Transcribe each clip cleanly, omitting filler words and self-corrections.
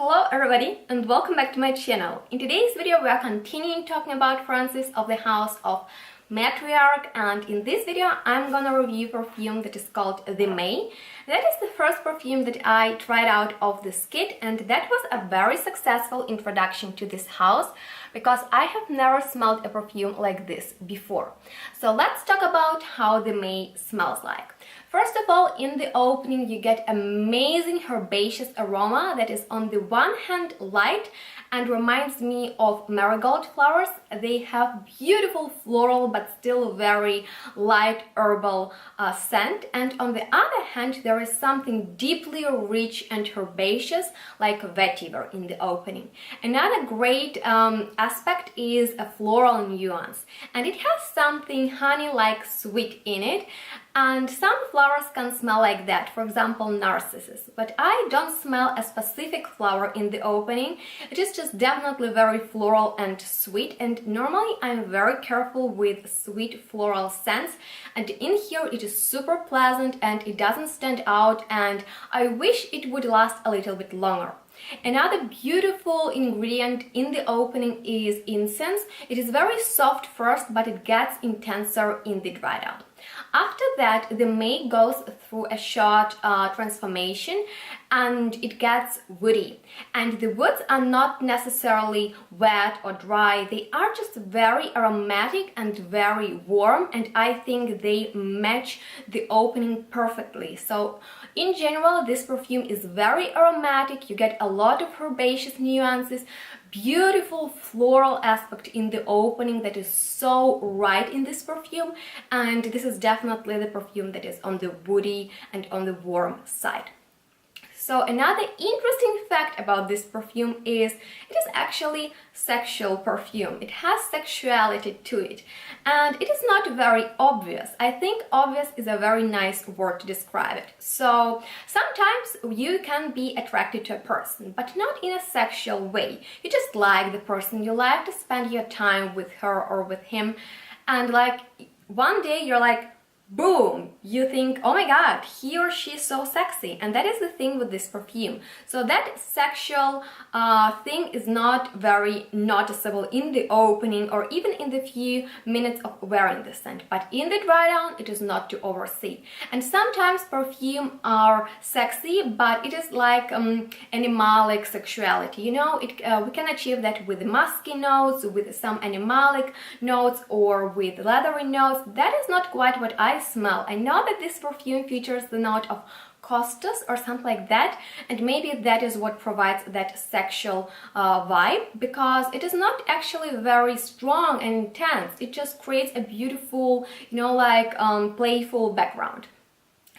Hello everybody and welcome back to my channel. In today's video we are continuing talking about fragrances of the House of Matriarch, and in this video I'm gonna review perfume that is called the MAJ. That is the first perfume that I tried out of this kit, and that was a very successful introduction to this house because I have never smelled a perfume like this before. So let's talk about how the MAJ smells like. First of all, in the opening you get amazing herbaceous aroma that is on the one hand light and reminds me of marigold flowers. They have beautiful floral but still very light herbal scent, and on the other hand there is something deeply rich and herbaceous like vetiver in the opening. Another great aspect is a floral nuance, and it has something honey-like sweet in it. And some flowers can smell like that, for example narcissus, but I don't smell a specific flower in the opening. It is just definitely very floral and sweet, and normally I'm very careful with sweet floral scents, and in here it is super pleasant and it doesn't stand out, and I wish it would last a little bit longer. Another beautiful ingredient in the opening is incense. It is very soft first, but it gets intenser in the dry down. After that, the MAJ goes through a short transformation and it gets woody. And the woods are not necessarily wet or dry, they are just very aromatic and very warm, and I think they match the opening perfectly. So in general, this perfume is very aromatic, you get a lot of herbaceous nuances, beautiful floral aspect in the opening that is so right in this perfume, and this is definitely the perfume that is on the woody and on the warm side. So another interesting fact about this perfume is it is actually sexual perfume. It has sexuality to it, and it is not very obvious. I think obvious is a very nice word to describe it. So sometimes you can be attracted to a person, but not in a sexual way. You just like the person, you like to spend your time with her or with him, and like one day you're like, boom, you think, oh my god, he or she is so sexy. And that is the thing with this perfume. So that sexual thing is not very noticeable in the opening or even in the few minutes of wearing the scent, but in the dry down it is not to oversee. And sometimes perfume are sexy, but it is like animalic sexuality, you know. We can achieve that with musky notes, with some animalic notes, or with leathery notes. That is not quite what I smell. I know that this perfume features the note of costus or something like that, and maybe that is what provides that sexual vibe, because it is not actually very strong and intense. It just creates a beautiful, you know, like playful background.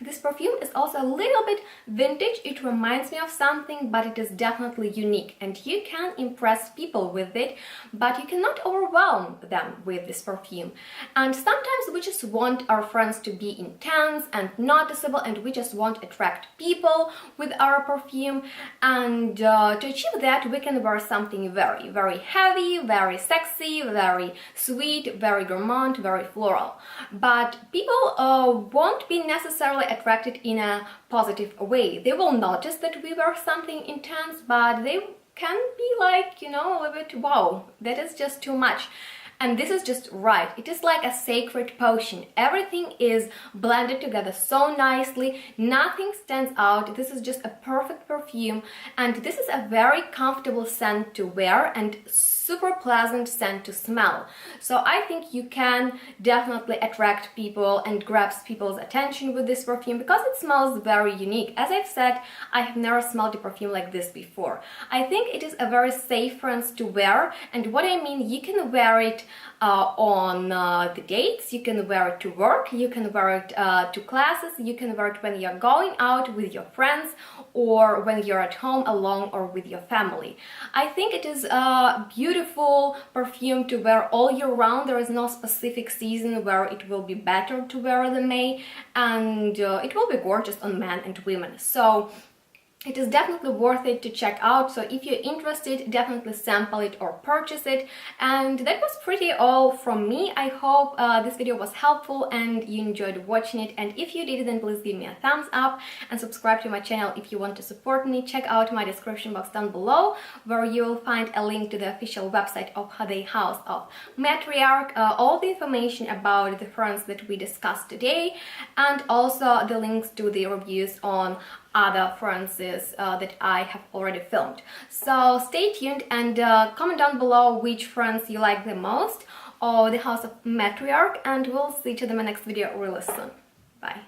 This perfume is also a little bit vintage. It reminds me of something, but it is definitely unique, and you can impress people with it, but you cannot overwhelm them with this perfume. And sometimes we just want our friends to be intense and noticeable, and we just want to attract people with our perfume, and to achieve that we can wear something very, very heavy, very sexy, very sweet, very gourmand, very floral. But people won't be necessarily attracted in a positive way. They will notice that we wear something intense, but they can be like, you know, a little bit, wow, that is just too much. And this is just right. It is like a sacred potion. Everything is blended together so nicely. Nothing stands out. This is just a perfect perfume. And this is a very comfortable scent to wear and super pleasant scent to smell. So I think you can definitely attract people and grabs people's attention with this perfume because it smells very unique. As I've said, I have never smelled a perfume like this before. I think it is a very safe fragrance to wear, and what I mean, you can wear it on the dates, you can wear it to work, you can wear it to classes, you can wear it when you're going out with your friends or when you're at home alone or with your family. I think it is a beautiful perfume to wear all year round. There is no specific season where it will be better to wear the MAJ, and it will be gorgeous on men and women. So it is definitely worth it to check out. So if you're interested, definitely sample it or purchase it. And that was pretty all from me. I hope this video was helpful and you enjoyed watching it. And if you did, then please give me a thumbs up and subscribe to my channel if you want to support me. Check out my description box down below, where you will find a link to the official website of the House of Matriarch, all the information about the ferns that we discussed today, and also the links to the reviews on other fragrances that I have already filmed. So stay tuned and comment down below which fragrance you like the most, or the House of Matriarch, and we'll see each other in my next video really soon. Bye.